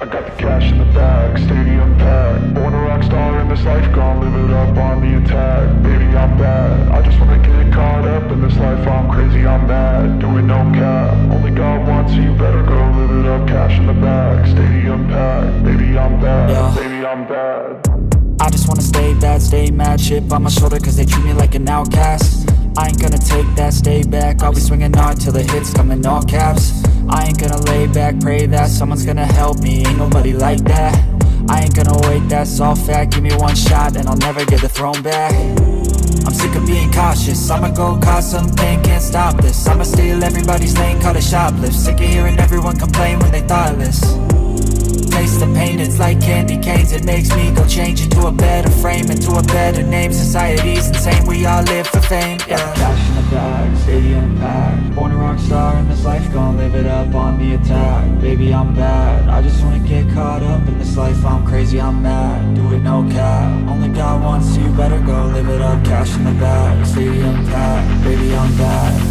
I got the cash in the bag, stadium packed. Born a rock star in this life, gon' live it up on the attack. Baby, I'm bad, I just wanna get caught up in this life. I'm crazy, I'm mad, doing no cap. Only got one, so you better go live it up. Cash in the bag, stadium packed. Baby, I'm bad, Yeah. baby, I'm bad. I just wanna stay bad, stay mad. Chip on my shoulder cause they treat me like an outcast. I ain't gonna take that, stay back. I'll be swinging hard till the hits come in all caps. I ain't gonna lay back, pray that someone's gonna help me. Ain't nobody like that. I ain't gonna wait, that's all fact. Give me one shot and I'll never get the throne back. I'm sick of being cautious, I'ma go cause something, can't stop this. I'ma steal everybody's lane, call it shoplift. Sick of hearing everyone complain when they thoughtless. Taste the pain, it's like candy canes. It makes me go change into a better frame, into a better name. Society's insane, we all live for fame, yeah. Cash in the bag, stadium packed. Born a rock star in this life, gon' live it up on the attack. Baby, I'm bad, I just wanna get caught up in this life. I'm crazy, I'm mad, do it no cap. Only got one, so you better go live it up. Cash in the bag, stadium packed. Baby, I'm bad.